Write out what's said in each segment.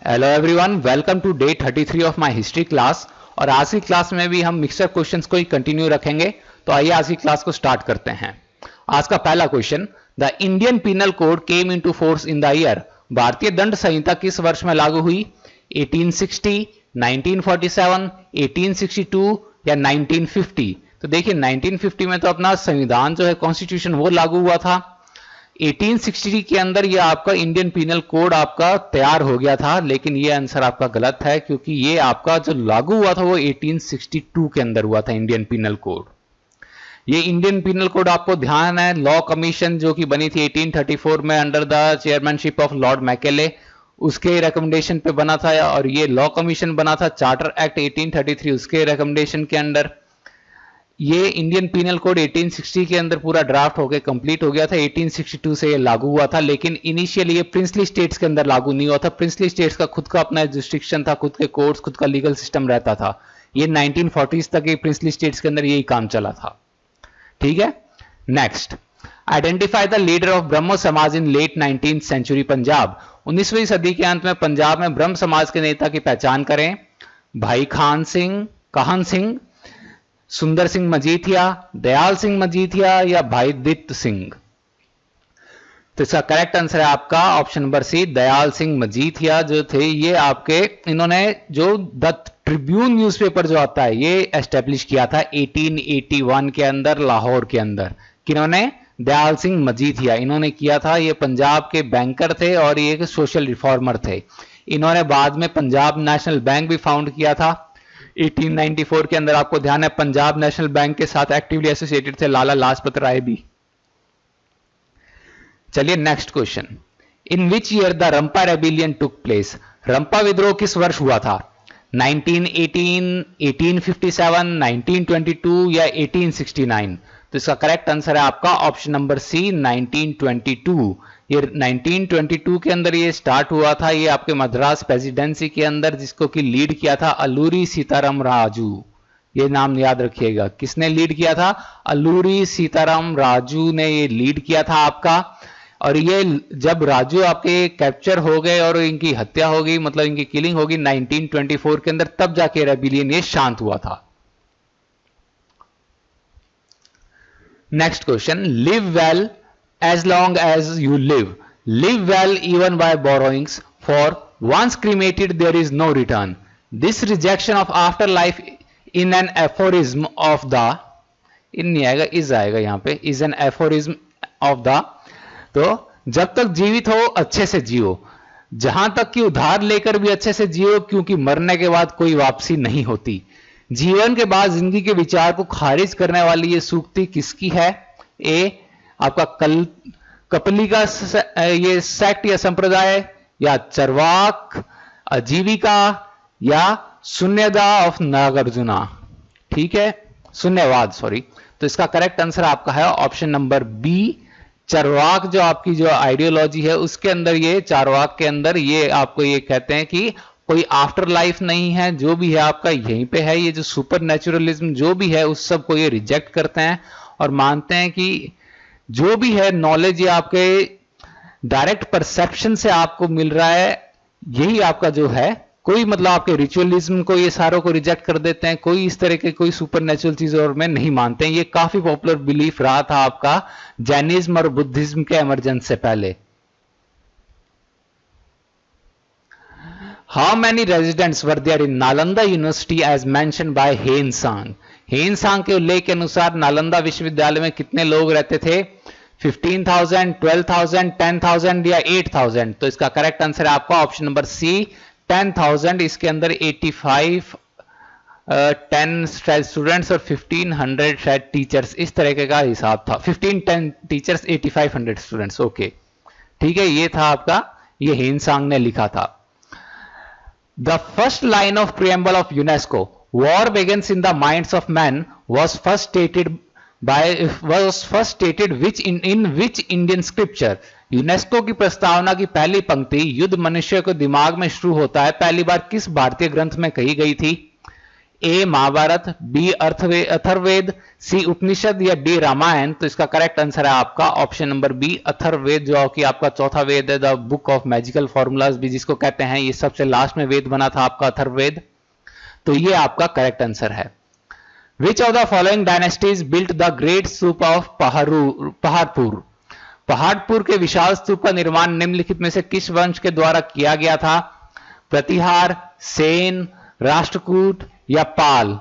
Hello everyone, welcome to day 33 of my history class. और आज की क्लास में भी हम मिक्सर क्वेश्चंस को ही कंटिन्यू रखेंगे। तो आइए आज की क्लास को स्टार्ट करते हैं। आज का पहला question, the Indian penal code came into force in the year. भारतीय दंड संहिता किस वर्ष में लागू हुई? 1860, 1947, 1862 या 1950? तो देखिए 1950 में तो अपना संविधान जो है कॉन्स्टिट्यूशन वो लागू हुआ था। 1860 के अंदर ये आपका इंडियन पीनल कोड आपका तैयार हो गया था, लेकिन ये आंसर आपका गलत है क्योंकि ये आपका जो लागू हुआ था वो 1862 के अंदर हुआ था इंडियन पीनल कोड। ये इंडियन पीनल कोड आपको ध्यान है, लॉ कमीशन जो कि बनी थी 1834 में under the chairmanship of Lord Macaulay, उसके रिकमेंडेशन पे बना था। और ये लॉ कमीशन बना था चार्टर एक्ट 1833 उसके रिकमेंडेशन के अंडर। ये इंडियन पीनल कोड 1860 के अंदर पूरा ड्राफ्ट होकर कंप्लीट हो गया था। 1862 से ये लागू हुआ था, लेकिन इनिशियली ये प्रिंसली स्टेट्स के अंदर लागू नहीं हुआ था। प्रिंसली स्टेट्स का खुद का अपना जुरिस्डिक्शन था, खुद के कोर्ट्स, खुद का लीगल सिस्टम रहता था। ये 1940s तक ये प्रिंसली स्टेट्स के अंदर यही काम चला था। ठीक है, next, identify the leader of Brahmo Samaj in late 19th century Punjab. 19वीं सदी के अंत में पंजाब में ब्रह्म समाज के नेता की पहचान करें। भाई काहन सिंह, सुंदर सिंह मजीठिया, दयाल सिंह मजीठिया या भाई दत्त सिंह? तो इसका करेक्ट आंसर है आपका option number C, Dayal Singh Majithia जो थे ये आपके, इन्होंने जो द ट्रिब्यून न्यूज़पेपर जो आता है ये एस्टेब्लिश किया था 1881 के अंदर लाहौर के अंदर। किन्होंने? दयाल सिंह मजीठिया, इन्होंने किया था। ये पंजाब के बैंकर थे और ये सोशल रिफॉर्मर थे। इन्होंने बाद में पंजाब नेशनल बैंक भी फाउंड किया था 1894 के अंदर। आपको ध्यान है पंजाब नेशनल बैंक के साथ एक्टिवली एसोसिएटेड थे लाला लाजपत राय भी। चलिए next question, in which year the Rampa rebellion took place. Rampa विद्रोह किस वर्ष हुआ था? 1918, 1857, 1922 या 1869? तो इसका करेक्ट आंसर है आपका ऑप्शन नंबर सी, 1922। ये 1922 के अंदर ये स्टार्ट हुआ था। ये आपके मद्रास प्रेसिडेंसी के अंदर, जिसको कि लीड किया था अल्लूरी सीताराम राजू। ये नाम याद रखिएगा, किसने लीड किया था? अल्लूरी सीताराम राजू ने ये लीड किया था आपका। और ये जब राजू आपके कैप्चर हो गए और इनकी हत्या हो गई, मतलब इनकी किलिंग होगी 1924 के अंदर, तब जाके रेबिलियन ये शांत हुआ था। Next question, live well as long as you live well even by borrowings, for once cremated there is no return. This rejection of afterlife in an aphorism of the, इन नहीं आएगा, इज आएगा यहाँ पे, is an aphorism of the। तो जब तक जीवित हो अच्छे से जियो, जहां तक कि उधार लेकर भी अच्छे से जियो, क्योंकि मरने के बाद कोई वापसी नहीं होती। जीवन के बाद जिंदगी के विचार को खारिज करने वाली ये सूक्ति किसकी है? ए आपका कपली का ये सेक्ट या संप्रदाय, या चरवाक, आजीविका, या शून्यदा ऑफ नागार्जुना? ठीक है, शून्यवाद, सॉरी। तो इसका करेक्ट आंसर आपका है ऑप्शन नंबर बी, चरवाक। जो आपकी जो आइडियोलॉजी है उसके अंदर, ये चारवाक के अंदर ये आपको ये कहते हैं कि कोई आफ्टर लाइफ नहीं है, जो भी है आपका यहीं पे है। ये जो सुपर नेचुरलिज्म जो भी है उस सब को ये रिजेक्ट करते हैं और मानते हैं कि जो भी है नॉलेज ये आपके डायरेक्ट परसेप्शन से आपको मिल रहा है, यही आपका जो है। कोई मतलब आपके रिचुअलिज्म को ये सारों को रिजेक्ट कर देते हैं, कोई इस तरह के कोई सुपर नेचुरल चीजों और में नहीं मानते हैं। ये काफी पॉपुलर बिलीफ रहा था आपका जैनिज्म और बुद्धिज्म के एमर्जेंस से पहले। How many residents were there in Nalanda university as mentioned by Hiuen Tsang. Hiuen Tsang के उल्लेख के अनुसार नालंदा विश्वविद्यालय में कितने लोग रहते थे? 15,000, 12,000, 10,000 या 8,000? तो इसका करेक्ट आंसर है आपका ऑप्शन नंबर सी, 10,000। इसके अंदर 85 10 शायद स्टूडेंट्स और 1500 शायद टीचर्स, इस तरह का हिसाब था। 10 टीचर्स, 8500 स्टूडेंट्स। ओके, ठीक है, ये था आपका, ये हेनसांग ने लिखा था। The first line of preamble of UNESCO, war begins in the minds of men, was first stated which in which Indian scripture? UNESCO की प्रस्तावना की पहली पंक्ति युद्ध मनुष्य को दिमाग में शुरू होता है, पहली बार किस भारतीय ग्रंथ में कही गई थी? ए महाभारत, बी अथर्ववेद, सी उपनिषद या डी रामायण। तो इसका करेक्ट आंसर है आपका ऑप्शन नंबर बी अथर्ववेद, जो कि आपका चौथा वेद है, the book of magical formulas भी जिसको कहते हैं। ये सबसे लास्ट में वेद बना था आपका अथर्ववेद। तो ये आपका करेक्ट आंसर है। विच of the following dynasties built the great stupa of Paharpur? Paharpur के विशाल स्तूप का निर्माण निम्नलिखित में से किस वंश के द्वारा किया गया था? प्रतिहार, सेन, राष्ट्रकूट या पाल?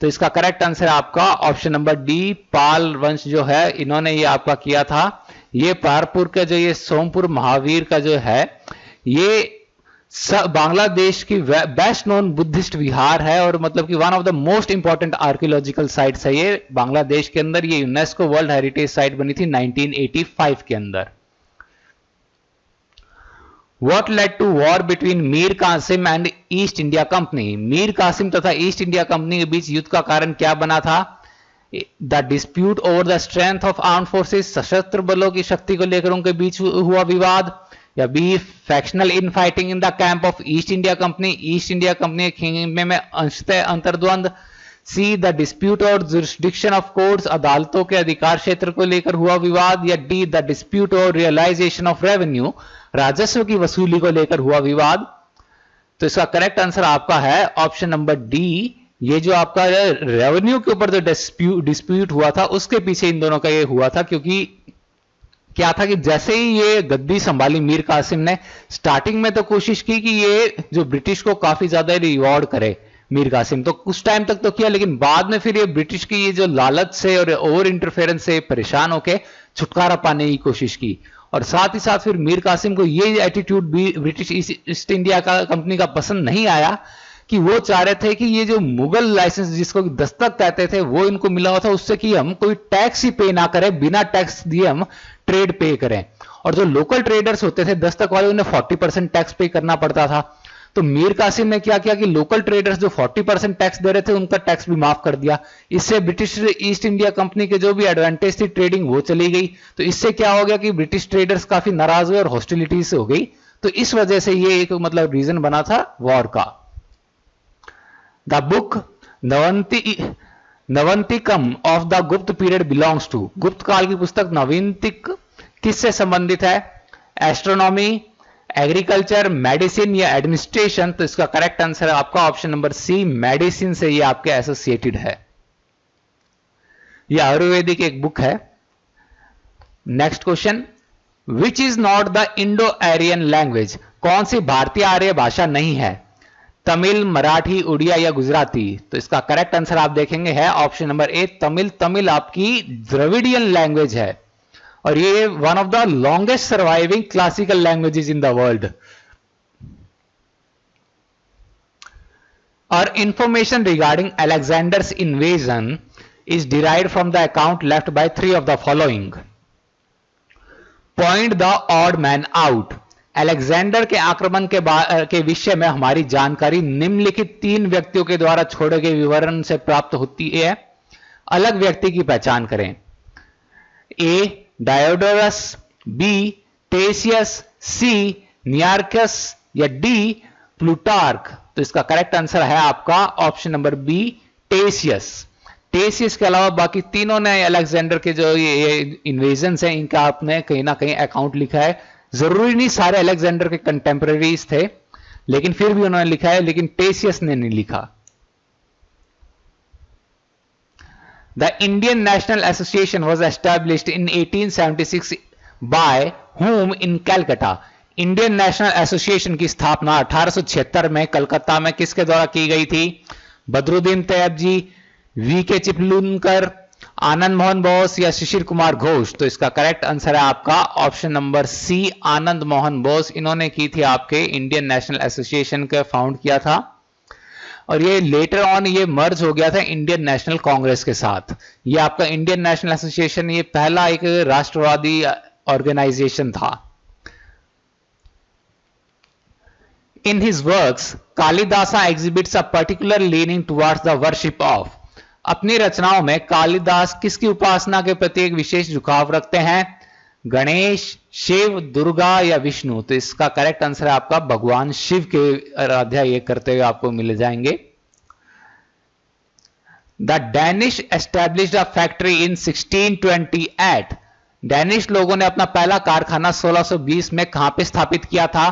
तो इसका करेक्ट आंसर है आपका ऑप्शन नंबर डी, पाल वंश जो है इन्होंने ये आपका किया था। ये पहाड़पुर का जो ये सोमपुर महावीर का जो है ये बांग्लादेश की बेस्ट नोन बुद्धिस्ट विहार है, और मतलब कि one of the most important archaeological sites है ये बांग्लादेश के अंदर। ये यूनेस्को वर्ल्ड हेरिटेज साइट बनी थी 1985 के अंदर। What led to war between Mir Qasim and East India company? Mir Qasim तथा ईस्ट इंडिया कंपनी के बीच युद्ध का कारण क्या बना था? The dispute over the strength of arm forces, सशस्त्र बलों की शक्ति को लेकर उनके बीच हुआ विवाद, या B factional infighting in the camp of East India Company, ईस्ट इंडिया कंपनी के खेमे में अंशतः अंतर्द्वंद, C the dispute over jurisdiction of courts, अदालतों के अधिकार क्षेत्र को लेकर हुआ विवाद, या D the dispute over realisation of revenue, राजस्व की वसूली को लेकर हुआ विवाद। तो इसका करेक्ट आंसर आपका है ऑप्शन नंबर डी, ये जो आपका रेवेन्यू के ऊपर जो डिस्प्यूट हुआ था उसके पीछे इन दोनों का ये हुआ था। क्योंकि क्या था कि जैसे ही ये गद्दी संभाली मीर कासिम ने, स्टार्टिंग में तो कोशिश की कि ये जो ब्रिटिश को काफी ज्यादा रिवॉर्ड करे मीर कासिम, तो कुछ टाइम तक तो किया, लेकिन बाद में फिर ये ब्रिटिश की ये जो लालच से और ओवर इंटरफेरेंस से परेशान होके छुटकारा पाने की कोशिश की। और साथ ही साथ फिर मीर कासिम को ये एटीट्यूड भी ब्रिटिश ईस्ट इंडिया का कंपनी का पसंद नहीं आया, कि वो चाह रहे थे कि ये जो मुगल लाइसेंस जिसको दस्तक कहते थे वो इनको मिला हुआ था, उससे कि हम कोई टैक्स ही पे ना करें, बिना टैक्स दिए हम ट्रेड पे करें। और जो लोकल ट्रेडर्स होते थे दस्तक वाले, उन्हें 40% टैक्स पे करना पड़ता था। तो मीर कासिम ने क्या किया कि लोकल ट्रेडर्स जो 40% टैक्स दे रहे थे उनका टैक्स भी माफ कर दिया। इससे ब्रिटिश ईस्ट इंडिया कंपनी के जो भी एडवांटेज थी ट्रेडिंग वो चली गई। तो इससे क्या हो गया कि ब्रिटिश ट्रेडर्स काफी नाराज हुए और हॉस्टिलिटीज हो गई। तो इस वजह से ये एक मतलब रीजन बना था वॉर का। द बुक नवंतिकम ऑफ द गुप्त पीरियड बिलोंग्स टू? गुप्त काल की पुस्तक नवंतिक किससे संबंधित है? एस्ट्रोनॉमी, एग्रीकल्चर, मेडिसिन या एडमिनिस्ट्रेशन? तो इसका करेक्ट आंसर है आपका ऑप्शन नंबर सी, मेडिसिन से ये आपके एसोसिएटेड है। ये आयुर्वेदिक एक बुक है। Next question, which is not the Indo Aryan language? कौन सी भारतीय आर्य भाषा नहीं है? तमिल, मराठी, उड़िया या गुजराती? तो इसका करेक्ट आंसर आप देखेंगे है option number A, Tamil. Tamil आपकी द्रविडियन लैंग्वेज है और ये one of the longest surviving classical languages in the world. और information regarding Alexander's invasion is derived from the account left by three of the following. Point the odd man out. Alexander के आक्रमण के विषय में हमारी जानकारी निम्नलिखित तीन व्यक्तियों के द्वारा छोड़े गए विवरण से प्राप्त होती है। अलग व्यक्ति की पहचान करें। ए डायोडोरस, बी टेसियस, सी नियार्कस या डी प्लूटार्क? तो इसका करेक्ट आंसर है आपका option number B, Ctesias. Ctesias के अलावा बाकी तीनों ने अलेक्जेंडर के जो ये इन्वेजन है इनका आपने कहीं ना कहीं अकाउंट लिखा है। जरूरी नहीं सारे अलेक्जेंडर के कंटेम्पररीज थे, लेकिन फिर भी उन्होंने लिखा है, लेकिन टेसियस ने नहीं लिखा। The Indian national association was established in 1876 by whom in Calcutta? Indian national association की स्थापना 1876 में कलकत्ता में किसके द्वारा की गई थी? बदरुद्दीन तैयब जी, वी के चिपलूनकर, आनंद मोहन बोस या शिशिर कुमार घोष? तो इसका करेक्ट आंसर है आपका ऑप्शन नंबर सी, आनंद मोहन बोस। इन्होंने की थी आपके इंडियन नेशनल एसोसिएशन का फाउंड किया था और ये लेटर ऑन ये मर्ज हो गया था इंडियन नेशनल कांग्रेस के साथ। ये आपका इंडियन नेशनल एसोसिएशन ये पहला एक राष्ट्रवादी ऑर्गेनाइजेशन था। In his works, Kalidasa exhibits a particular leaning towards the worship of? अपनी रचनाओं में कालिदास किसकी उपासना के प्रति एक विशेष झुकाव रखते हैं? गणेश, शिव, दुर्गा या विष्णु? तो इसका करेक्ट आंसर है आपका भगवान शिव के आराध्या ये करते हुए आपको मिल जाएंगे। The Danish established a factory in 1628। Danish लोगों ने अपना पहला कारखाना 1620 में कहां पे स्थापित किया था?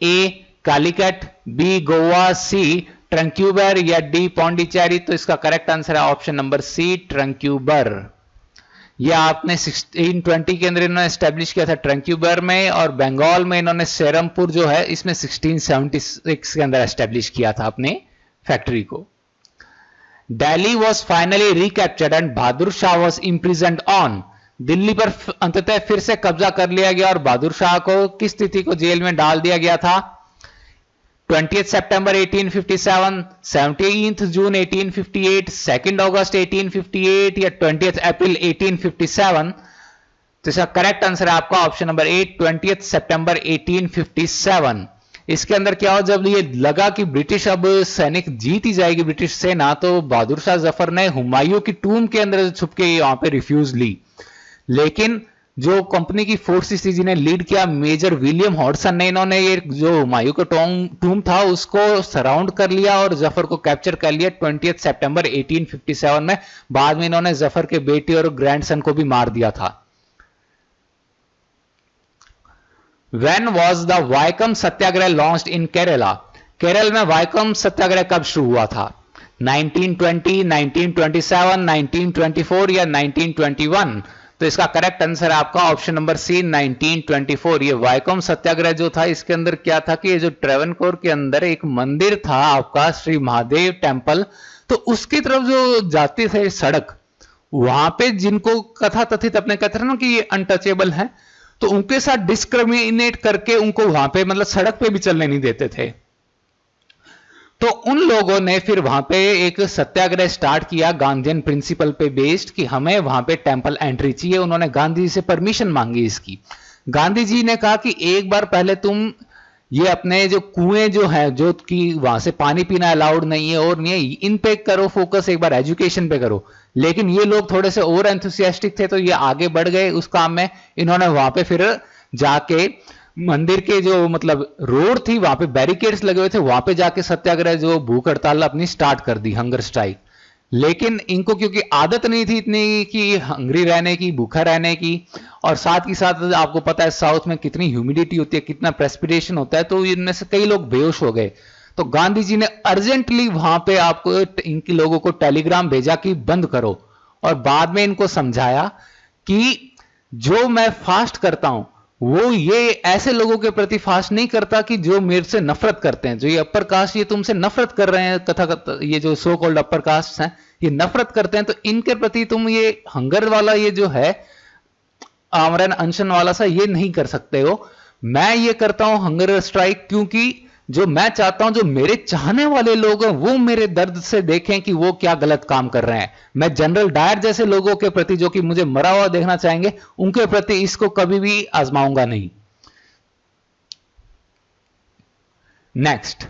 ए कालीकट, बी गोवा, सी ट्रंक्यूबर या डी पौंडीचेरी। तो इसका करेक्ट आंसर है ऑप्शन नंबर सी ट्रंक्यूबर। यह आपने 1620 के अंदर इन्होंने एस्टेब्लिश किया था ट्रंक्यूबर में, और बंगाल में इन्होंने सेरमपुर जो है इसमें 1676 के अंदर एस्टेब्लिश किया था अपने फैक्ट्री को। Delhi was finally recaptured and Bahadur Shah was imprisoned on. Delhi पर अंततः फिर से कब्जा कर लिया गया और बहादुर शाह को किस तिथि को जेल में डाल दिया गया था? 20 सितंबर 1857, 17 जून 1858, 2 अगस्त 1858 या 20 अप्रैल 1857। तो इसका करेक्ट आंसर है आपका ऑप्शन नंबर 8 20 सितंबर 1857। इसके अंदर क्या हो, जब ये लगा कि ब्रिटिश अब सैनिक जीत ही जाएगी ब्रिटिश सेना, तो बहादुर शाह जफर ने हुमायूं की टूम के अंदर छुप के वहां पे रिफ्यूज ली। लेकिन जो कंपनी की फोर्सेस थी जिन्हें लीड किया मेजर विलियम हॉडसन ने, इन्होंने ये जो हुमायूं का टूम था उसको सराउंड कर लिया और जफर को कैप्चर कर लिया 20 सितंबर 1857 में। बाद में इन्होंने जफर के बेटे और ग्रैंडसन को भी मार दिया था। When was the Vaikom Satyagraha launched in Kerala? Kerala में वाइकम सत्याग्रह कब शुरू हुआ था? 1920, 1927, 1924 या 1921? तो इसका करेक्ट आंसर है आपका ऑप्शन नंबर सी 1924। ये वाइकम सत्याग्रह जो था इसके अंदर क्या था कि ये जो ट्रेवनकोर के अंदर एक मंदिर था आपका श्री महादेव टेम्पल, तो उसकी तरफ जो जाते थे सड़क, वहां पे जिनको कथा तथित अपने कहते थे ना कि ये अनटचेबल है, तो उनके साथ डिस्क्रिमिनेट करके उनको वहां पे मतलब सड़क पे भी चलने नहीं देते थे। तो उन लोगों ने फिर वहां पे एक सत्याग्रह स्टार्ट किया गांधीयन प्रिंसिपल पे बेस्ड कि हमें वहां पे टेंपल एंट्री चाहिए। उन्होंने गांधी जी से परमिशन मांगी इसकी। गांधी जी ने कहा कि एक बार पहले तुम ये अपने जो कुएं जो है जो कि वहां से पानी पीना अलाउड नहीं है और नहीं है, इन पे करो फोकस, एक बार एजुकेशन पे करो। लेकिन ये लोग थोड़े से और एंथुसियास्टिक थे तो ये आगे बढ़ गए उस काम में। इन्होंने वहां पे फिर जाके मंदिर के जो मतलब रोड थी वहां पे बैरिकेड्स लगे हुए थे, वहां पे जाके सत्याग्रह जो भूख हड़ताल अपनी स्टार्ट कर दी, हंगर स्ट्राइक। लेकिन इनको क्योंकि आदत नहीं थी इतनी कि हंगरी रहने की, भूखा रहने की, और साथ ही साथ आपको पता है साउथ में कितनी ह्यूमिडिटी होती है, कितना प्रेसिपिटेशन होता है, तो इनमें से कई लोग बेहोश हो गए। तो गांधी जी ने अर्जेंटली वहां पे आपको इनके लोगों को टेलीग्राम भेजा कि बंद करो, और बाद में इनको समझाया कि जो मैं फास्ट करता हूं वो ये ऐसे लोगों के प्रति फास्ट नहीं करता कि जो मेरे से नफरत करते हैं। जो ये अपर कास्ट ये तुमसे नफरत कर रहे हैं, कथा ये जो सो कॉल्ड अपर कास्ट हैं ये नफरत करते हैं, तो इनके प्रति तुम ये हंगर वाला ये जो है आमरण अनशन वाला सा ये नहीं कर सकते हो। मैं ये करता हूं हंगर स्ट्राइक क्योंकि जो मैं चाहता हूं जो मेरे चाहने वाले लोग हैं वो मेरे दर्द से देखें कि वो क्या गलत काम कर रहे हैं। मैं जनरल डायर जैसे लोगों के प्रति जो कि मुझे मरा हुआ देखना चाहेंगे उनके प्रति इसको कभी भी आजमाऊंगा नहीं। Next,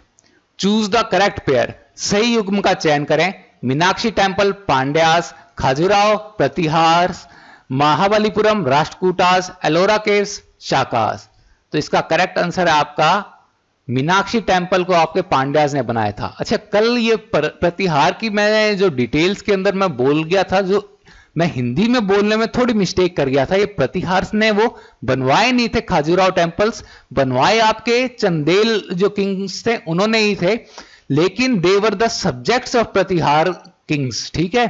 choose the correct pair. सही युग्म का चयन करें। मीनाक्षी टेम्पल पांड्यास, खजुराहो प्रतिहार, महाबलीपुरम राष्ट्रकूटास, एलोरा केव्स शाकास। तो इसका करेक्ट आंसर है आपका मीनाक्षी टेम्पल को आपके पांड्याज ने बनाया था। अच्छा, कल ये प्रतिहार की मैं जो डिटेल्स के अंदर मैं बोल गया था, जो मैं हिंदी में बोलने में थोड़ी मिस्टेक कर गया था। ये प्रतिहार ने वो बनवाए नहीं थे, खजुराहो टेम्पल्स बनवाए आपके चंदेल जो किंग्स थे उन्होंने ही थे, लेकिन they were the subjects of Pratihara kings. ठीक है,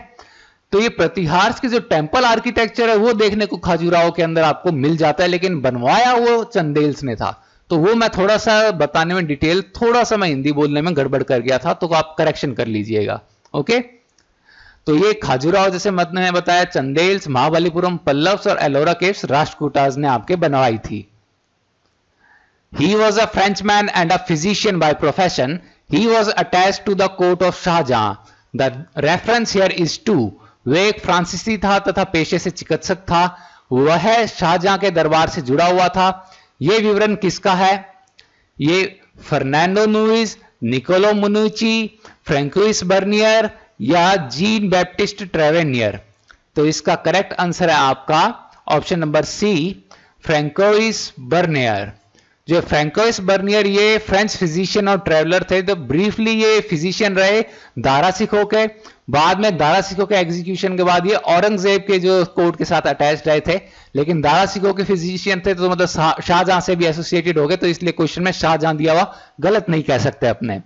तो ये प्रतिहार के जो टेम्पल आर्किटेक्चर है वो देखने को खजुराहो के अंदर आपको मिल जाता है, लेकिन बनवाया वो चंदेल्स ने था। तो वो मैं थोड़ा सा बताने में डिटेल, थोड़ा सा मैं हिंदी बोलने में गड़बड़ कर गया था, तो आप करेक्शन कर लीजिएगा। ओके, तो ये खजुराहो जैसे मैंने बताया चंदेल्स, महाबलीपुरम पल्लव्स और एलोरा केव्स राष्ट्रकूटास ने आपके बनवाई थी। He was a Frenchman and a physician by profession. He was attached to the court of Shahjahan. The reference here is to. वे एक फ्रांसीसी था तथा पेशे से चिकित्सक था। वह शाहजहां के दरबार से जुड़ा हुआ था। यह विवरण किसका है? ये Fernando Nuniz, Niccolo Manucci, Francois Bernier या जीन बैप्टिस्ट ट्रेवेनियर। तो इसका करेक्ट आंसर है आपका option number C, Francois Bernier. जो फ्रैंकोइस बर्नियर ये फ्रेंच फिजिशियन और ट्रेवलर थे। तो ब्रीफली ये फिजिशियन रहे, दारा सिख होके बाद में दारा सिकोह के एग्जीक्यूशन के बाद ये औरंगजेब के जो कोर्ट के साथ अटैच रहे थे, लेकिन दारा सिकोह के फिजिशियन थे तो मतलब शाहजहां से भी एसोसिएटेड हो गए, तो इसलिए क्वेश्चन में शाहजहां दिया हुआ गलत नहीं कह सकते अपने।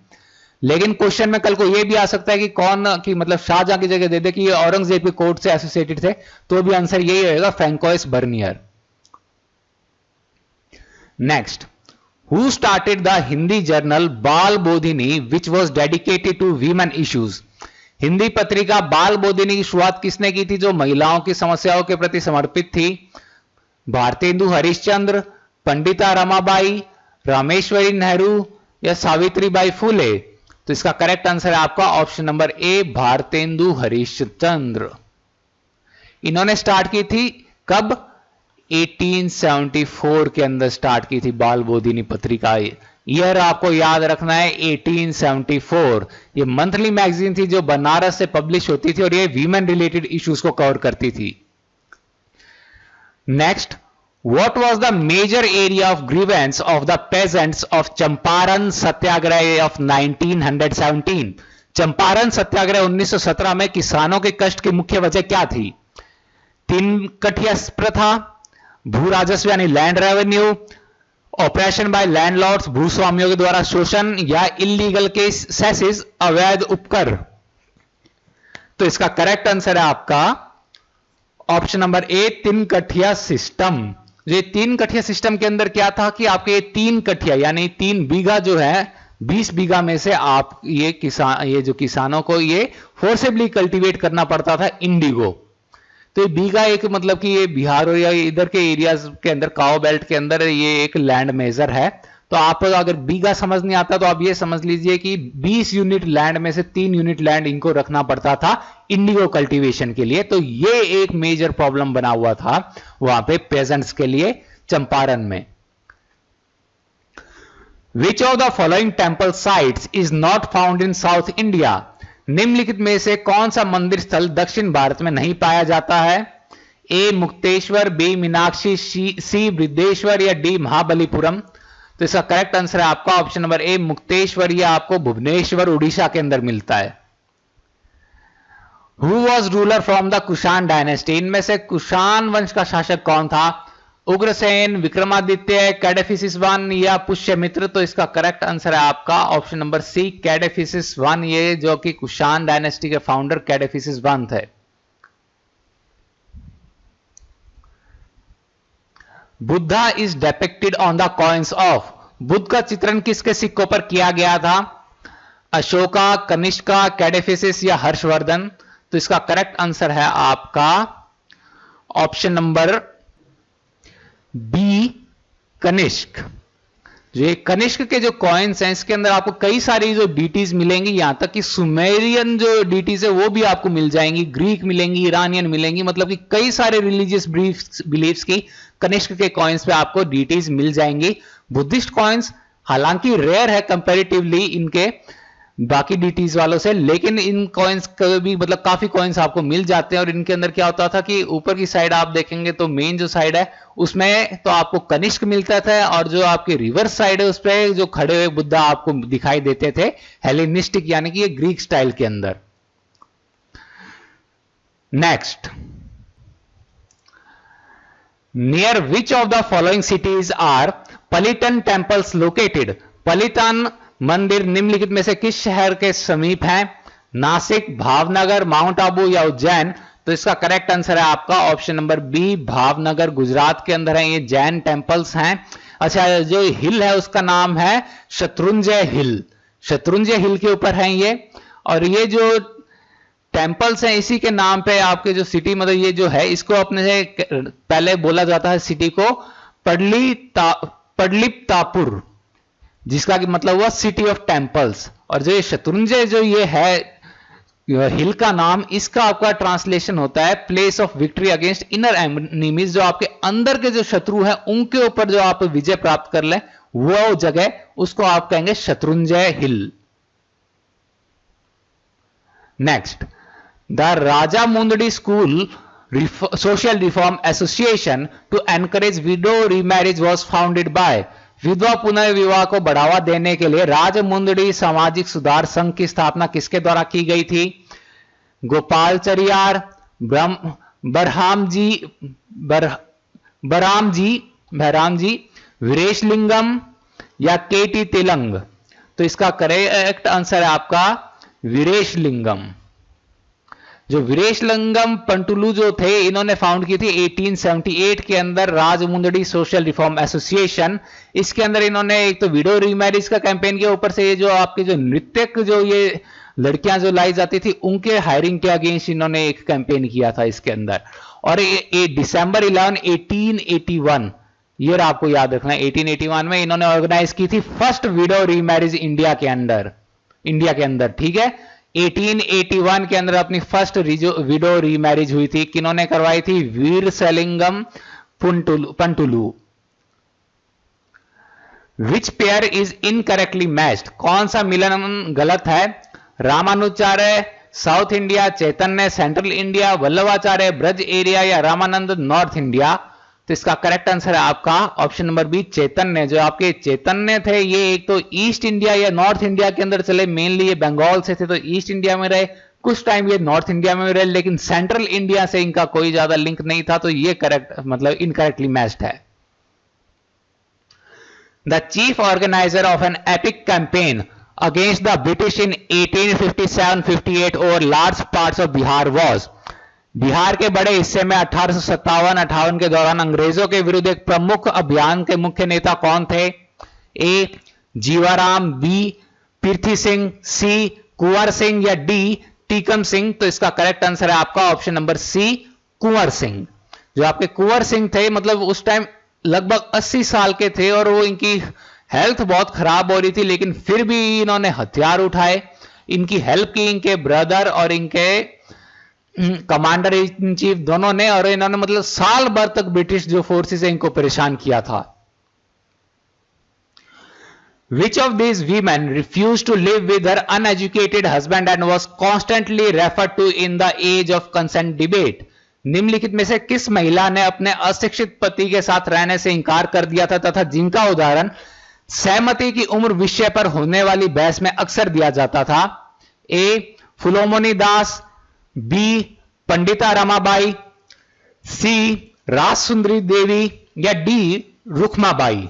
लेकिन क्वेश्चन में कल को यह भी आ सकता है कि कौन की मतलब शाहजहां की जगह दे दे कि ये औरंगजेब के कोर्ट से एसोसिएटेड थे, तो भी आंसर यही रहेगा, Francois Bernier. Next, who started the Hindi journal Bal Bodhini which was dedicated to women issues. Hindi पत्रिका बाल बोधिनी की शुरुआत किसने की थी जो महिलाओं की समस्याओं के प्रति समर्पित थी? भारतेंदु हरिश्चंद्र, पंडिता रमाबाई, रामेश्वरी नेहरू या सावित्रीबाई फुले? तो इसका करेक्ट आंसर है आपका ऑप्शन नंबर ए, भारतेंदु हरिश्चंद्र। इन्होंने स्टार्ट की थी कब? 1874 के अंदर स्टार्ट की थी बाल बोधिनी पत्रिका। ईयर आपको याद रखना है 1874। ये मंथली मैगजीन थी जो बनारस से पब्लिश होती थी और ये वीमेन रिलेटेड इश्यूज को कवर करती थी। Next, what was the major area of grievance of the peasants of Champaran Satyagraha of 1917? Champaran Satyagraha 1917 में किसानों के कष्ट की मुख्य वजह क्या थी? 3 कठिया प्रथा, भू राजस्व यानी land revenue, oppression by landlords भूस्वामियों के द्वारा शोषण, या इलीगल सेसेस अवैध उपकर? तो इसका करेक्ट आंसर है आपका ऑप्शन नंबर ए, 3 कठिया सिस्टम। ये 3 कठिया सिस्टम के अंदर क्या था कि आपके 3 कठिया यानी 3 बीघा जो है 20 बीघा में से आप ये जो किसानों को ये फोर्सेबली कल्टीवेट करना पड़ता था इंडिगो। तो ये बीघा एक मतलब कि ये बिहार और या इधर के एरियाज के अंदर काओ बेल्ट के अंदर ये एक लैंड मेजर है। तो आप अगर बीघा समझ नहीं आता तो आप ये समझ लीजिए कि 20 यूनिट लैंड में से 3 यूनिट लैंड इनको रखना पड़ता था इंडिगो कल्टीवेशन के लिए। तो ये एक मेजर प्रॉब्लम बना हुआ था वहां पे पेजेंट्स के लिए चंपारण में। विच of the following temple sites is not found in south India? निम्नलिखित में से कौन सा मंदिर स्थल दक्षिण भारत में नहीं पाया जाता है? ए मुक्तेश्वर, बी मीनाक्षी, सी बृद्धेश्वर या डी महाबलीपुरम? तो इसका करेक्ट आंसर है आपका ऑप्शन नंबर ए, मुक्तेश्वर। या आपको भुवनेश्वर उड़ीसा के अंदर मिलता है। Who was ruler from the Kushan dynasty? इनमें से कुषाण वंश का शासक कौन था? उग्रसेन, विक्रमादित्य, कैडेफिसिस वन या पुष्यमित्र? तो इसका करेक्ट आंसर है आपका ऑप्शन नंबर सी, कैडेफिसिस वन। ये जो कि कुषाण डायनेस्टी के फाउंडर कैडेफिसिस वन थे। Buddha is डेपिक्टेड on the coins of? Buddha का चित्रण किसके सिक्कों पर किया गया था? अशोका, कनिष्का, कैडेफिसिस या हर्षवर्धन? तो इसका करेक्ट आंसर है आपका ऑप्शन नंबर बी, कनिष्क। ये कनिष्क के जो कॉइन्स हैं इसके अंदर आपको कई सारी जो डीटीज मिलेंगी, यहां तक कि सुमेरियन जो डीटीज है वो भी आपको मिल जाएंगी, ग्रीक मिलेंगी, ईरानियन मिलेंगी, मतलब कि कई सारे रिलीजियस बिलीफ्स की कनिष्क के कॉइन्स पे आपको डीटीज मिल जाएंगी। बुद्धिस्ट कॉइन्स हालांकि रेयर है कंपैरेटिवली इनके बाकी डीटीज वालों से, लेकिन इन कॉइन्स भी मतलब काफी कॉइन्स आपको मिल जाते हैं। और इनके अंदर क्या होता था कि ऊपर की साइड आप देखेंगे तो मेन जो साइड है उसमें तो आपको कनिष्क मिलता था, और जो आपके रिवर्स साइड है उस पर जो खड़े हुए बुद्धा आपको दिखाई देते थे हेलेनिस्टिक यानी कि ये ग्रीक स्टाइल के अंदर। Next, near which of the following cities are Palitana temples located? Palitana मंदिर निम्नलिखित में से किस शहर के समीप है? नासिक, भावनगर, माउंट आबू या उज्जैन? तो इसका करेक्ट आंसर है आपका option number B, Bhavnagar, Gujarat के अंदर है। ये जैन टेम्पल्स हैं। अच्छा, जो हिल है उसका नाम है शत्रुंजय हिल। शत्रुंजय हिल के ऊपर है ये। और ये जो टेम्पल्स हैं इसी के नाम पे आपके जो सिटी मतलब ये जो है इसको अपने से पहले बोला जाता है सिटी को पडलिपतापुर, जिसका मतलब हुआ सिटी ऑफ टेम्पल्स। और जो ये शत्रुंजय जो ये है हिल का नाम, इसका आपका ट्रांसलेशन होता है place of victory against inner enemies. जो आपके अंदर के जो शत्रु हैं उनके ऊपर जो आप विजय प्राप्त कर लें वो जगह उसको आप कहेंगे Shatrunjaya hill. Next, the Rajahmundry school social reform association to encourage widow remarriage was founded by? विधवा पुनर्विवाह को बढ़ावा देने के लिए राजमुंदड़ी सामाजिक सुधार संघ की स्थापना किसके द्वारा की गई थी? गोपालचरियार, बरहाम जी, वीरेशलिंगम या केटी तेलंग? तो इसका करेक्ट आंसर है आपका वीरेशलिंगम। जो वीरेशलिंगम पंटुलू जो थे, इन्होंने फाउंड की थी 1878 के अंदर राजमुंदड़ी सोशल रिफॉर्म एसोसिएशन। इसके अंदर इन्होंने एक तो विडो रीमैरिज का कैंपेन किया, ऊपर से ये जो आपके जो नृत्यक जो ये लड़कियां जो लाई जाती थी उनके हायरिंग के अगेंस्ट इन्होंने एक कैंपेन किया था इसके अंदर। और ये डिसंबर 11 1881 ईयर आपको याद रखना है, 1881 में इन्होंने ऑर्गेनाइज की थी फर्स्ट विडो रीमैरिज इंडिया के अंदर, ठीक है। 1881 के अंदर अपनी फर्स्ट विडो रीमैरिज हुई थी, किन्होंने करवाई थी? Veeresalingam Pantulu. Which pair is incorrectly matched? कौन सा मिलन गलत है? Ramanujacharya south India, Chaitanya central India, Vallabhacharya Braj area या रामानंद नॉर्थ इंडिया? तो इसका करेक्ट आंसर है आपका ऑप्शन नंबर बी चैतन्य। जो आपके चैतन्य थे ये एक तो ईस्ट इंडिया या नॉर्थ इंडिया के अंदर चले, मेनली ये बंगाल से थे तो ईस्ट इंडिया में रहे, कुछ टाइम ये नॉर्थ इंडिया में रहे, लेकिन सेंट्रल इंडिया से इनका कोई ज्यादा लिंक नहीं था, तो ये करेक्ट मतलब इनकरेक्टली मैच्ड है। The chief organiser of an epic campaign against the British in 1857-58 over large parts of Bihar was? Bihar के बड़े हिस्से में 1857-58 के दौरान अंग्रेजों के विरुद्ध एक प्रमुख अभियान के मुख्य नेता कौन थे? ए जीवाराम, बी पृथ्वी सिंह, सी कुंवर सिंह या डी टीकम सिंह? तो इसका करेक्ट आंसर है आपका ऑप्शन नंबर सी कुंवर सिंह। जो आपके कुंवर सिंह थे मतलब उस टाइम लगभग 80 साल के थे और वो इनकी हेल्थ बहुत खराब हो रही थी, लेकिन फिर भी इन्होंने हथियार उठाए, इनकी हेल्प की इनके ब्रदर और इनके कमांडर इन चीफ दोनों ने, और इन्होंने मतलब साल भर तक ब्रिटिश जो फोर्सेस है इनको परेशान किया था। Which of these women refused to live with her uneducated husband and was constantly referred to in the age of consent debate? निम्नलिखित में से किस महिला ने अपने अशिक्षित पति के साथ रहने से इंकार कर दिया था तथा जिनका उदाहरण सहमति की उम्र विषय पर होने वाली बहस में अक्सर दिया जाता था? ए फुलोमणि दास, बी पंडिता रमाबाई, सी राजसुंदरी देवी या डी रुक्माबाई?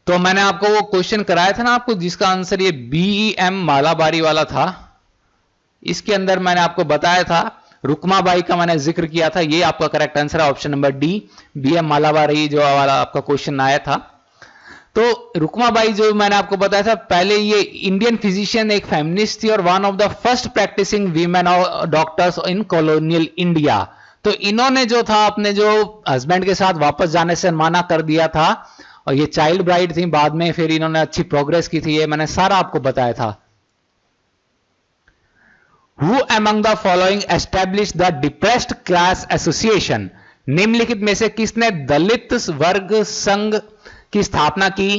तो मैंने आपको वो क्वेश्चन कराया था ना आपको, जिसका आंसर ये BEM मालाबारी वाला था। इसके अंदर मैंने आपको बताया था, रुक्माबाई का मैंने जिक्र किया था, ये आपका करेक्ट आंसर है option number D BM Malabari जो वाला आपका क्वेश्चन आया था। तो रुक्माबाई जो मैंने आपको बताया था पहले, ये इंडियन फिजिशियन एक फेमिनिस्ट थी और one of the first practising women doctors in colonial India. तो इन्होंने जो था अपने जो हस्बैंड के साथ वापस जाने से मना कर दिया था, और ये चाइल्ड ब्राइड थी, बाद में फिर इन्होंने अच्छी प्रोग्रेस की थी, ये मैंने सारा आपको बताया था। Who among the following established the depressed class association? निम्नलिखित में से किसने दलित वर्ग संघ की स्थापना की?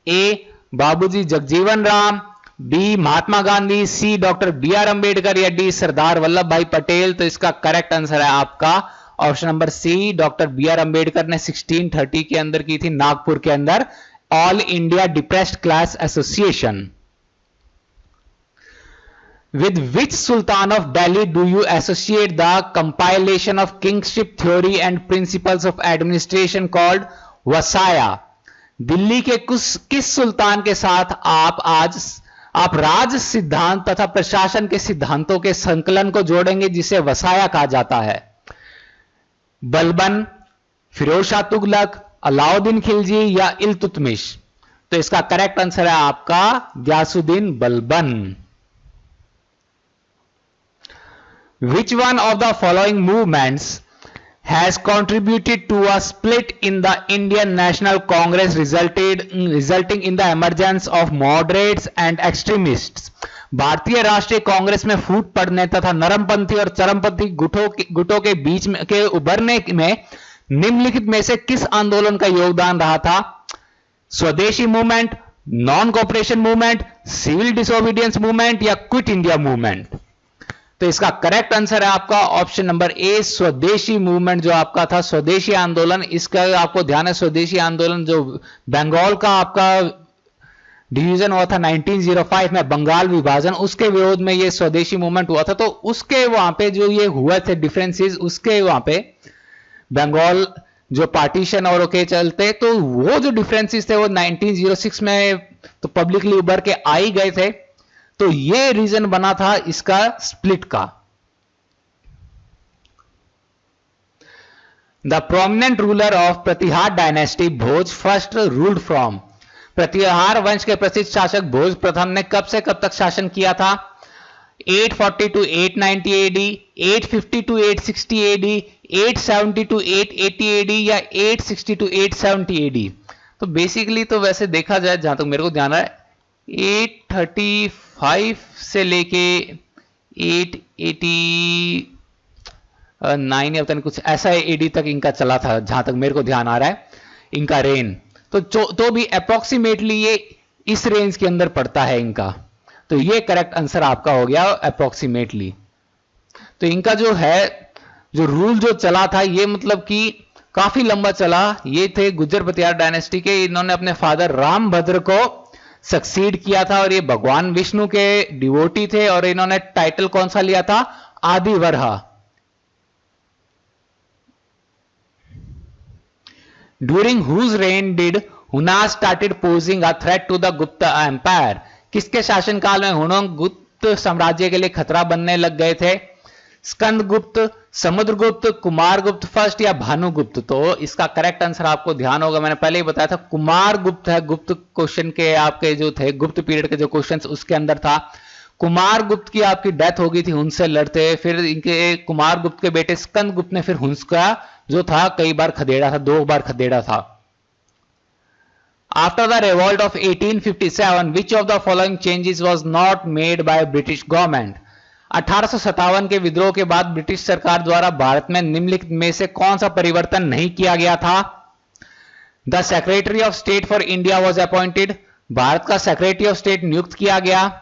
ए बाबूजी जगजीवन राम, बी महात्मा गांधी, सी डॉक्टर BR अंबेडकर या डी सरदार वल्लभ भाई पटेल? तो इसका करेक्ट आंसर है आपका option number C doctor BR Ambedkar ने 1630 के अंदर की थी, नागपुर के अंदर, all India depressed class association. With which Sultan of Delhi do you associate the compilation of kingship theory and principles of administration called वसाया? दिल्ली के किस सुल्तान के साथ आप राज सिद्धांत तथा प्रशासन के सिद्धांतों के संकलन को जोड़ेंगे जिसे वसाया कहा जाता है? बलबन, फिरोज शाह तुगलक, अलाउद्दीन खिलजी या इल्तुतमिश? तो इसका करेक्ट आंसर है आपका Ghiyasuddin Balban. Which one of the following movements has contributed to a split in the Indian National Congress resulting in the emergence of moderates and extremists? भारतीय राष्ट्रीय कांग्रेस में फूट पड़ने तथा नरमपंथी और चरमपंथी गुटों के बीच में के उभरने में निम्नलिखित में से किस आंदोलन का योगदान रहा था? Swadeshi movement, non cooperation movement, civil disobedience movement या क्विट इंडिया मूवमेंट? तो इसका करेक्ट आंसर है आपका ऑप्शन नंबर ए स्वदेशी मूवमेंट जो आपका था, स्वदेशी आंदोलन। इसका आपको ध्यान है, स्वदेशी आंदोलन जो बंगाल का आपका डिवीजन हुआ था 1905 में, बंगाल विभाजन, उसके विरोध में ये स्वदेशी मूवमेंट हुआ था। तो उसके वहां पे जो ये हुआ थे डिफरेंसेस, उसके वहां पे बंगाल जो पार्टीशन और के चलते, तो वो जो डिफरेंसेस थे वो 1906 में तो पब्लिकली उभर के आ ही गए थे। तो ये रीजन बना था इसका स्प्लिट का। The prominent ruler of Pratihara dynasty Bhoj first ruled from. Pratihara वंश के प्रसिद्ध शासक भोज प्रथम ने कब से कब तक शासन किया था? 840 to 890 AD, 850 to 860 AD, 870 to 880 AD या 860 टू 870 एडी। तो बेसिकली तो वैसे देखा जाए, जहां तक मेरे को ध्यान है, 835 से लेके 889 या पता नहीं कुछ ऐसा एडी तक इनका चला था, जहां तक मेरे को ध्यान आ रहा है इनका रेन। तो भी अप्रोक्सीमेटली ये इस रेंज के अंदर पड़ता है इनका। तो ये करेक्ट आंसर आपका हो गया अप्रोक्सीमेटली। तो इनका जो है जो रूल जो चला था ये मतलब कि काफी लंबा चला। ये थे गुर्जर प्रतिहार डायनेस्टी के, इन्होंने अपने फादर रामभद्र को सक्सीड किया था और ये भगवान विष्णु के डिवोटी थे और इन्होंने टाइटल कौन सा लिया था? Adivaraha. During whose reign did Hunas started posing a threat to the Gupta empire. किसके शासनकाल में हुनों गुप्त साम्राज्य के लिए खतरा बनने लग गए थे? स्कंदगुप्त, समुद्रगुप्त, कुमारगुप्त फर्स्ट या भानुगुप्त? तो इसका करेक्ट आंसर आपको ध्यान होगा, मैंने पहले ही बताया था, कुमारगुप्त है। गुप्त क्वेश्चन के आपके जो थे, गुप्त पीरियड के जो क्वेश्चंस उसके अंदर था। कुमारगुप्त की आपकी डेथ हो गई थी हुंस से लड़ते, फिर इनके कुमारगुप्त के बेटे स्कंदगुप्त ने फिर हुंस का जो था कई बार खदेड़ा था, 2 बार खदेड़ा था। After the revolt of 1857, which of the following changes was not made by British government? 1857 के विद्रोह के बाद ब्रिटिश सरकार द्वारा भारत में निम्नलिखित में से कौन सा परिवर्तन नहीं किया गया था? The secretary of state for India was appointed. Bharat का सेक्रेटरी ऑफ स्टेट नियुक्त किया गया।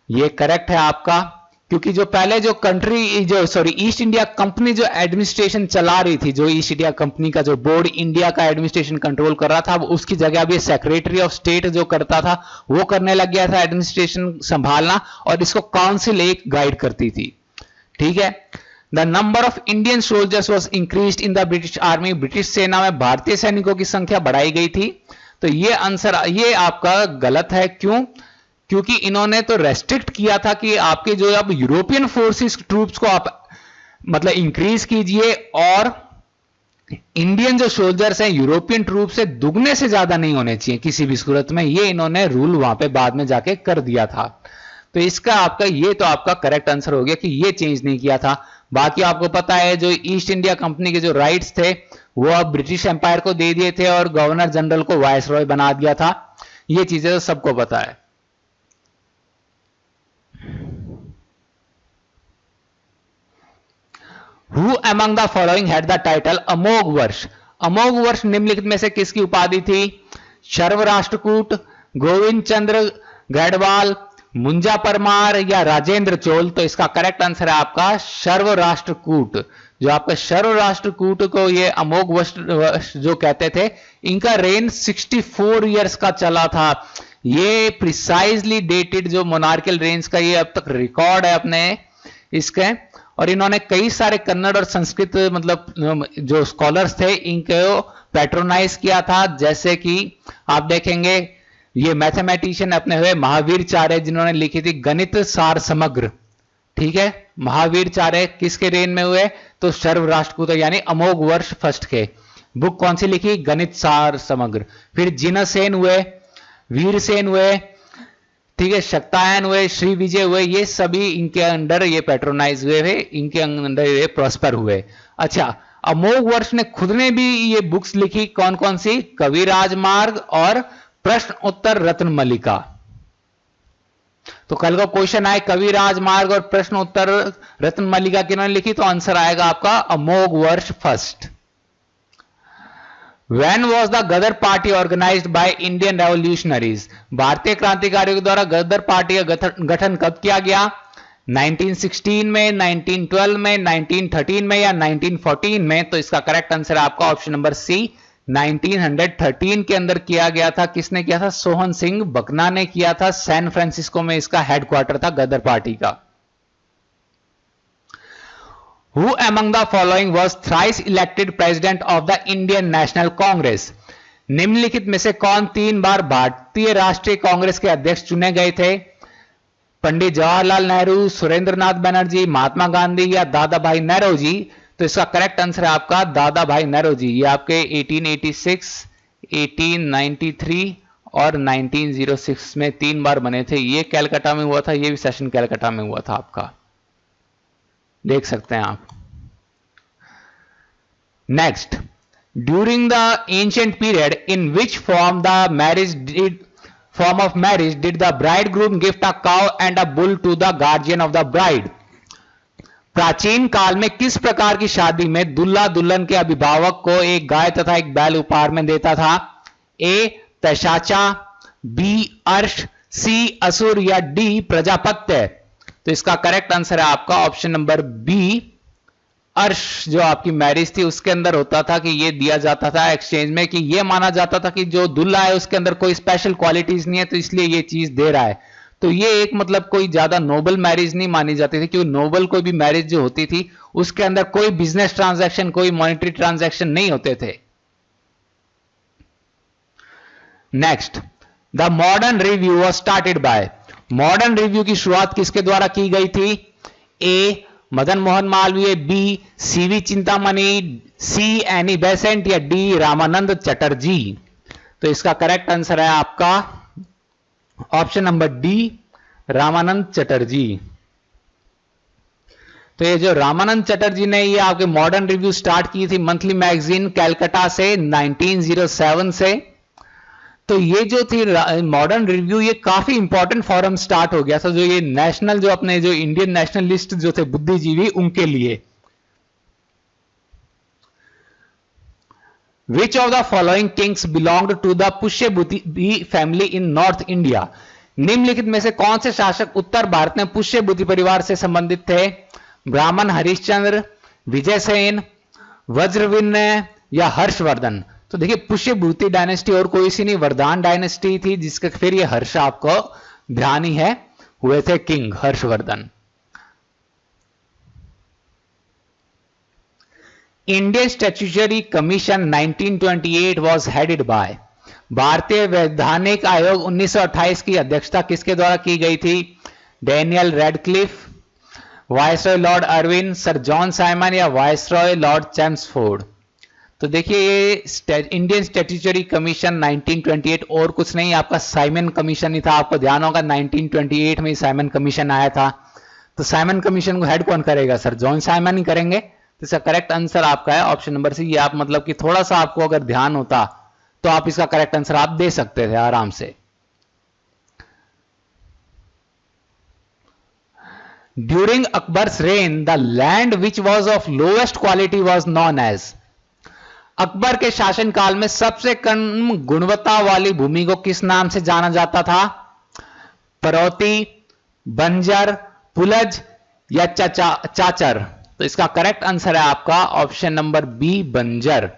यह करेक्ट है आपका, क्योंकि जो पहले जो ईस्ट इंडिया कंपनी जो एडमिनिस्ट्रेशन चला रही थी, जो ईस्ट इंडिया कंपनी का जो बोर्ड इंडिया का एडमिनिस्ट्रेशन कंट्रोल कर रहा था, उसकी जगह अब ये सेक्रेटरी ऑफ स्टेट जो करता था वो करने लग गया था एडमिनिस्ट्रेशन संभालना, और इसको काउंसिल एक गाइड करती थी। ठीक है। The number of Indian soldiers was increased in the British army. British सेना में भारतीय सैनिकों की संख्या बढ़ाई गई थी। तो ये आंसर ये आपका गलत है। क्यों? क्योंकि इन्होंने तो रेस्ट्रिक्ट किया था कि आपके जो अब यूरोपियन फोर्सेस ट्रूप्स को आप मतलब इंक्रीज कीजिए, और इंडियन जो सोल्जर्स हैं यूरोपियन ट्रूप से दुगने से ज्यादा नहीं होने चाहिए किसी भी सूरत में। ये इन्होंने रूल वहां पे बाद में जाके कर दिया था। तो इसका आपका ये तो आपका करेक्ट आंसर हो गया कि ये चेंज नहीं किया था। बाकी आपको पता है जो ईस्ट इंडिया कंपनी के जो राइट्स थे वो अब ब्रिटिश एम्पायर को दे दिए थे और गवर्नर जनरल को वायसरॉय बना दिया था। ये चीजें तो सबको पता है। Who among the following had the title अमोघ वर्ष? अमोघ वर्ष निम्नलिखित में से किसकी उपाधि थी? सर्वराष्ट्रकूट, गोविंद चंद्र गढ़वाल, मुंजा परमार या राजेंद्र चोल? तो इसका करेक्ट आंसर है आपका सर्वराष्ट्रकूट। जो आपका सर्वराष्ट्रकूट को ये अमोघ वर्ष जो कहते थे, इनका रेन 64 इयर्स का चला था। ये प्रिसाइजली डेटेड जो मोनार्कियल रेंज का ये अब तक रिकॉर्ड है अपने इसके। और इन्होंने कई सारे कन्नड़ और संस्कृत मतलब जो स्कॉलर्स थे इनको पैट्रोनाइज किया था। जैसे कि आप देखेंगे ये मैथमेटिशियन अपने हुए महावीरचार्य, जिन्होंने लिखी थी गणित सार समग्र। ठीक है, महावीरचार्य किसके रेन में हुए? तो सर्वराष्ट्रकूट यानी अमोघ वर्ष फर्स्ट के। बुक कौन सी लिखी? गणित सार समग्र। फिर जिनसेन हुए, वीरसेन हुए, ठीक है, शक्तायन हुए, श्री विजय हुए, ये सभी इनके अंडर ये पैट्रोनाइज हुए थे, इनके अंडर ये प्रॉस्पर हुए। अच्छा, अमोघ वर्ष ने खुद ने भी ये बुक्स लिखी, कौन कौन सी? कवि राजमार्ग और प्रश्न उत्तर रत्न मल्लिका। तो कल का क्वेश्चन आए कवि राजमार्ग और प्रश्न उत्तर रत्न मल्लिका किन्होंने लिखी? तो आंसर आएगा आपका Amoghavarsha first. When was the Ghadar party organised by Indian revolutionaries? भारतीय क्रांतिकारियों के द्वारा गदर पार्टी का गठन कब किया गया? 1916 में, 1912 में, 1913 में या 1914 में? तो इसका करेक्ट आंसर है आपका ऑप्शन नंबर सी, 1913 के अंदर किया गया था। किसने किया था? सोहन सिंह बकना ने किया था। सैन फ्रांसिस्को में इसका हेडक्वार्टर था गदर पार्टी का। Who among the following was thrice elected president of the Indian National Congress? निम्नलिखित में से कौन 3 बार भारतीय राष्ट्रीय कांग्रेस के अध्यक्ष चुने गए थे? पंडित जवाहरलाल नेहरू, सुरेंद्रनाथ बनर्जी, महात्मा गांधी या दादा भाई नेहरू? तो इसका करेक्ट आंसर है आपका दादा भाई नेहरू। ये आपके 1886, 1893 और 1906 में 3 बार बने थे। ये कैलकाटा में हुआ था, ये भी सेशन कैलकाटा में हुआ था आपका, देख सकते हैं आप। Next, during the ancient period in which form of marriage did the bride groom gift a cow and a bull to the guardian of the bride? प्राचीन काल में किस प्रकार की शादी में दुल्हा दुल्हन के अभिभावक को एक गाय तथा एक बैल उपहार में देता था? ए तैशाचा, बी अर्श, सी असुर या डी प्रजापत्य? तो इसका करेक्ट आंसर है आपका ऑप्शन नंबर बी अर्श। जो आपकी मैरिज थी उसके अंदर होता था कि ये दिया जाता था एक्सचेंज में, कि ये माना जाता था कि जो दुल्हा है उसके अंदर कोई स्पेशल क्वालिटीज नहीं है तो इसलिए ये चीज दे रहा है। तो ये एक मतलब कोई ज्यादा नोबल मैरिज नहीं मानी जाती थी, क्योंकि नोबल कोई भी मैरिज जो होती थी उसके अंदर कोई बिजनेस ट्रांजैक्शन, कोई मॉनेटरी ट्रांजैक्शन नहीं होते थे। Next, the modern review was started by? Modern review की शुरुआत किसके द्वारा की गई थी? A Madan Mohan Malaviya, B C V Chintamani, C Annie Besant या डी रामानंद चटर्जी? तो इसका करेक्ट आंसर है आपका option number D Ramananda Chatterjee. तो ये जो रामानंद चटर्जी ने ये आपके मॉडर्न रिव्यू स्टार्ट की थी मंथली मैगजीन कैलकाटा से 1907 से। तो ये जो थी मॉडर्न रिव्यू, ये काफी इंपॉर्टेंट फॉरम स्टार्ट हो गया था, जो ये नेशनल, जो अपने जो इंडियन नेशनलिस्ट जो थे बुद्धिजीवी, उनके लिए। Which of the following kings belonged to the Pushyabhuti family in North India? निम्नलिखित में से कौन से शासक उत्तर भारत में पुष्यभूति परिवार से संबंधित थे? ब्राह्मण हरिश्चंद्र, विजयसेन, वज्रविनय या हर्षवर्धन? तो देखिए पुष्यभूति डायनेस्टी और कोई सी नहीं, वरदान डायनेस्टी थी, जिसके फिर ये हर्ष आपको ध्यान ही है हुए थे king Harshvardhan. Indian statutory commission 1928 was headed by? भारतीय वैधानिक आयोग 1928 की अध्यक्षता किसके द्वारा की गई थी? Daniel Radcliffe, viceroy lord Irwin, sir John Simon या वायसरॉय लॉर्ड चैम्सफोर्ड? तो देखिए ये इंडियन स्टैट्यूटरी कमीशन 1928 और कुछ नहीं, आपका साइमन कमीशन ही था। आपको ध्यान होगा 1928 में साइमन कमीशन आया था। तो साइमन कमीशन को हेड कौन करेगा? सर जॉन साइमन ही करेंगे। तो इसका करेक्ट आंसर आपका है ऑप्शन नंबर सी। ये आप मतलब कि थोड़ा सा आपको अगर ध्यान होता तो आप इसका करेक्ट आंसर आप दे सकते थे आराम से। During Akbar's reign the land which was of lowest quality was known as? Akbar के शासनकाल में सबसे कम गुणवत्ता वाली भूमि को किस नाम से जाना जाता था? परौती, बंजर, पुलज या चाचर? तो इसका करेक्ट आंसर है आपका ऑप्शन नंबर बी बंजर।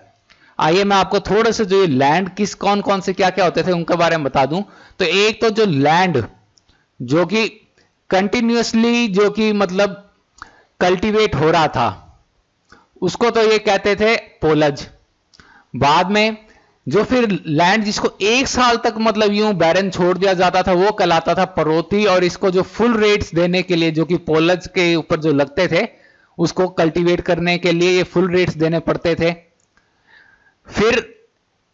आइए मैं आपको थोड़े से जो ये लैंड किस कौन कौन से क्या क्या होते थे उनके बारे में बता दूं। तो एक तो जो लैंड जो कि कंटिन्यूअसली जो कि मतलब कल्टीवेट हो रहा था उसको तो ये कहते थे पोलज। बाद में जो फिर लैंड जिसको 1 साल तक मतलब यूं बैरन छोड़ दिया जाता था वो कहलाता था परौती। और इसको जो फुल रेट्स देने के लिए जो कि पोलज के ऊपर जो लगते थे उसको कल्टीवेट करने के लिए ये फुल रेट्स देने पड़ते थे। फिर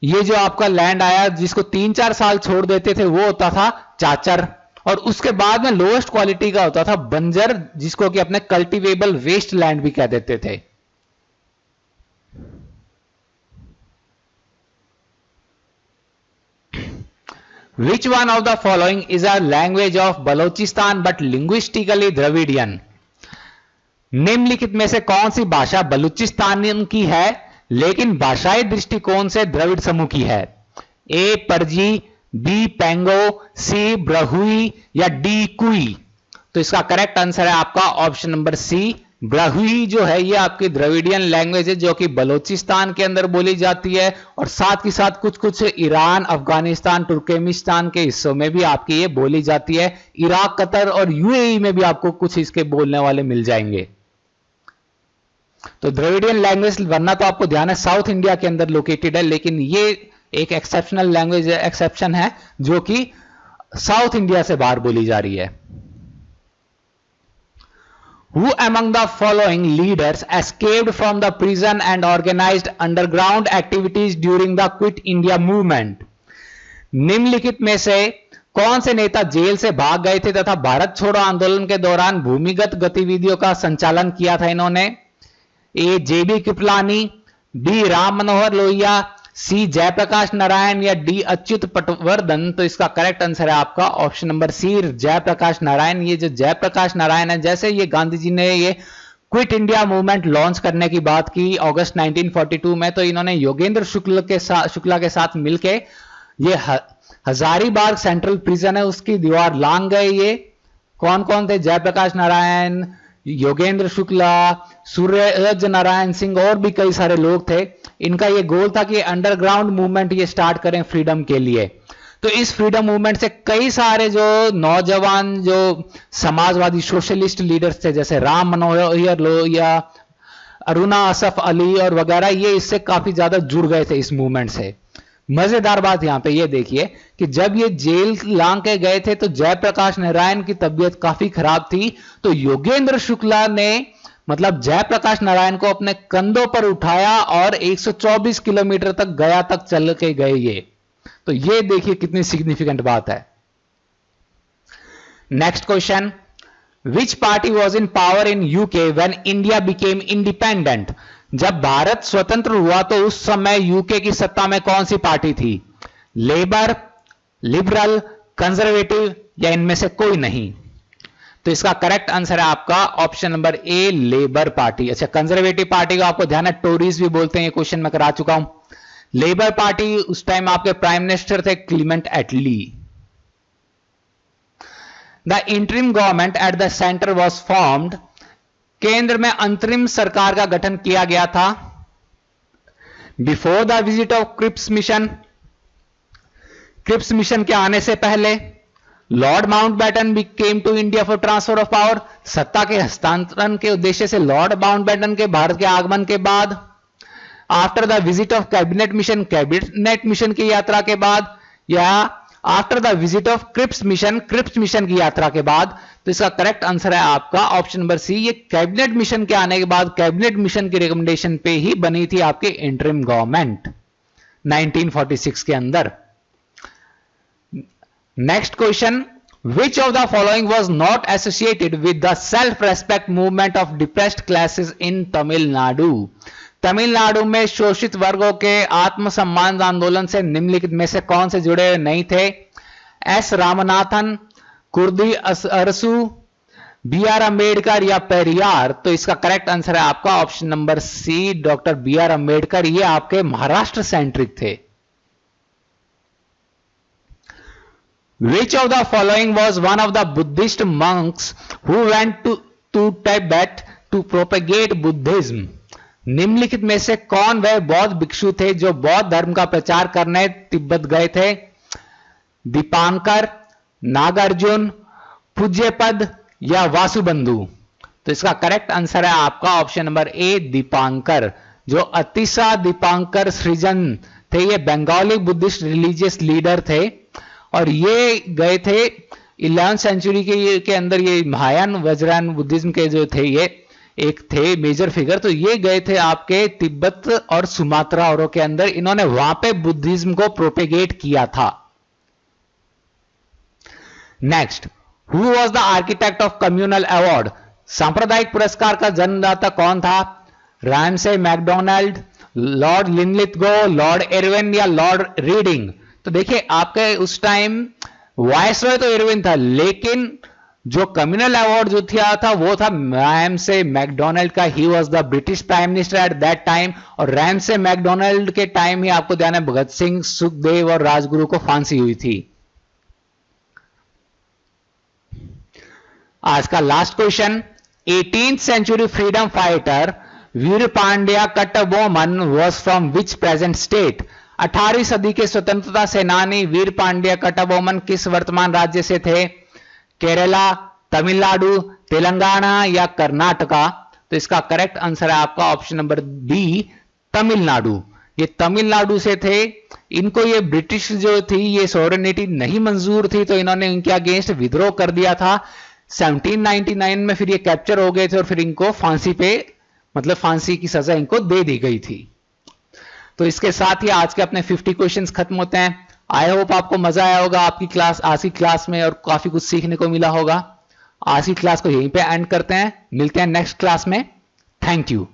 ये जो आपका लैंड आया जिसको 3-4 साल छोड़ देते थे वो होता था चाचर। और उसके बाद में लोएस्ट क्वालिटी का होता था बंजर, जिसको कि अपने कल्टीवेबल वेस्ट लैंड भी कह देते थे। Which one of the following is a language of Balochistan but linguistically Dravidian? निम्नलिखित में से कौन सी भाषा बलूचिस्तान की है लेकिन भाषाई दृष्टिकोण से द्रविड़ समूह की है? ए परजी, बी पेंगो, सी ब्रहुई या डी कुई? तो इसका करेक्ट आंसर है आपका ऑप्शन नंबर सी ब्राहुई जो है ये आपकी द्रविडियन लैंग्वेज है जो कि बलोचिस्तान के अंदर बोली जाती है, और साथ ही साथ कुछ कुछ ईरान, अफगानिस्तान, तुर्कमेनिस्तान के हिस्सों में भी आपकी ये बोली जाती है। इराक, कतर और यूएई में भी आपको कुछ इसके बोलने वाले मिल जाएंगे। तो द्रविडियन लैंग्वेज, वरना तो आपको ध्यान है साउथ इंडिया के अंदर लोकेटेड है, लेकिन ये एक एक्सेप्शनल लैंग्वेज एक्सेप्शन है जो कि साउथ इंडिया से बाहर बोली जा रही है। Who among the following leaders escaped from the prison and organized underground activities during the Quit India movement? निम्नलिखित में से कौन से नेता जेल से भाग गए थे तथा भारत छोड़ो आंदोलन के दौरान भूमिगत गतिविधियों का संचालन किया था इन्होंने? ए जेबी कृपलानी, बी राम मनोहर लोहिया, सी जयप्रकाश नारायण या डी अच्युत पटवर्धन? तो इसका करेक्ट आंसर है आपका option number C, Jayaprakash Narayan. ये जो जयप्रकाश नारायण है, जैसे ये गांधी जी ने ये क्विट इंडिया मूवमेंट लॉन्च करने की बात की अगस्त 1942 में, तो इन्होंने योगेंद्र शुक्ला के साथ मिलके ये हजारीबाग सेंट्रल प्रिजन है उसकी दीवार लांग गए। ये कौन कौन थे? जयप्रकाश नारायण, योगेंद्र शुक्ला, सूर्य नारायण सिंह और भी कई सारे लोग थे। इनका ये गोल था कि अंडरग्राउंड मूवमेंट ये स्टार्ट करें फ्रीडम के लिए। तो इस फ्रीडम मूवमेंट से कई सारे जो नौजवान जो समाजवादी सोशलिस्ट लीडर्स थे, जैसे राम मनोहर लोहिया, अरुणा असफ अली और वगैरह, ये इससे काफी ज्यादा जुड़ गए थे इस मूवमेंट से। मजेदार बात यहां पे ये देखिए कि जब ये जेल लांग के गए थे तो जयप्रकाश नारायण की तबीयत काफी खराब थी, तो योगेंद्र शुक्ला ने मतलब जयप्रकाश नारायण को अपने कंधों पर उठाया और 124 किलोमीटर तक गया तक चल के गए ये। तो ये देखिए कितनी सिग्निफिकेंट बात है। Next question, which party was in power in UK when India became independent? जब भारत स्वतंत्र हुआ तो उस समय यूके की सत्ता में कौन सी पार्टी थी? लेबर, लिबरल, कंजर्वेटिव या इनमें से कोई नहीं? तो इसका करेक्ट आंसर है आपका ऑप्शन नंबर ए, लेबर पार्टी। अच्छा, कंजर्वेटिव पार्टी को आपको ध्यान है टोरीज भी बोलते हैं, ये क्वेश्चन मैं करा चुका हूं। लेबर पार्टी उस टाइम आपके प्राइम मिनिस्टर थे Clement Attlee. The interim government at the centre was formed. केंद्र में अंतरिम सरकार का गठन किया गया था before the visit of Cripps mission. Cripps mission के आने से पहले। Lord Mountbatten came to India for transfer of power. सत्ता के हस्तांतरण के उद्देश्य से लॉर्ड माउंटबेटन के भारत के आगमन के बाद। After the visit of cabinet mission, cabinet mission की यात्रा के बाद, या after the visit of Cripps mission की यात्रा के बाद? तो इसका करेक्ट आंसर है आपका ऑप्शन नंबर सी, ये कैबिनेट मिशन के आने के बाद, कैबिनेट मिशन की रिकमेंडेशन पे ही बनी थी आपकी इंटरिम गवर्नमेंट 1946 के अंदर। Next question, which of the following was not associated with the self respect movement of depressed classes in Tamil Nadu? Tamil Nadu में शोषित वर्गों के आत्मसम्मान आंदोलन से निम्नलिखित में से कौन से जुड़े नहीं थे? S Ramanathan, Kudi Arasu, B R Ambedkar या पेरियार? तो इसका करेक्ट आंसर है आपका option number C, doctor B R Ambedkar. ये आपके महाराष्ट्र सेंट्रिक थे। Which of the following was one of the Buddhist monks who went to Tibet to propagate Buddhism? निम्नलिखित में से कौन वह बौद्ध भिक्षु थे जो बौद्ध धर्म का प्रचार करने तिब्बत गए थे? दीपांकर, नागार्जुन, पूज्यपद या वासुबंधु? तो इसका करेक्ट आंसर है आपका ऑप्शन नंबर ए, दीपांकर। जो अतिशा दीपांकर सृजन थे, ये बंगाली बुद्धिस्ट रिलीजियस लीडर थे और ये गए थे 11वीं सेंचुरी के अंदर। ये महायान वज्रयान बुद्धिज्म के जो थे ये एक थे मेजर फिगर, तो ये गए थे आपके तिब्बत और सुमात्रा और के अंदर। इन्होंने वहां पे बुद्धिज्म को प्रोपेगेट किया था। Next, who was the architect of communal award? सांप्रदायिक पुरस्कार का जन्मदाता कौन था? Ramsay MacDonald, lord Linlithgow, lord Irwin या लॉर्ड रीडिंग? तो देखिए आपके उस टाइम वायसरॉय तो इरविन था, लेकिन जो कम्युनल अवार्ड जो था वो था रैमसे मैकडोनाल्ड का। He was the British prime minister at that time. और रैमसे मैकडोनाल्ड के टाइम ही आपको ध्यान है भगत सिंह, सुखदेव और राजगुरु को फांसी हुई थी। आज का last question, 18th century freedom fighter Veera Pandiya Kattabomman was from which present state? 18वीं सदी के स्वतंत्रता सेनानी वीर पांड्या कट्टबोमन किस वर्तमान राज्य से थे? केरला, तमिलनाडु, तेलंगाना या कर्नाटका? तो इसका करेक्ट आंसर है आपका ऑप्शन नंबर बी, तमिलनाडु। ये तमिलनाडु से थे। इनको ये ब्रिटिश जो थी ये सॉवरेनिटी नहीं मंजूर थी, तो इन्होंने इनके अगेंस्ट विद्रोह कर दिया था 1799 में। फिर ये कैप्चर हो गए थे और फिर इनको फांसी पे, मतलब फांसी की सजा इनको दे दी गई थी। तो इसके साथ ही आज के अपने 50 क्वेश्चंस खत्म होते हैं। आई होप आपको मजा आया होगा आपकी क्लास, आज की क्लास में, और काफी कुछ सीखने को मिला होगा। आज की क्लास को यहीं पे एंड करते हैं, मिलते हैं नेक्स्ट क्लास में। Thank you.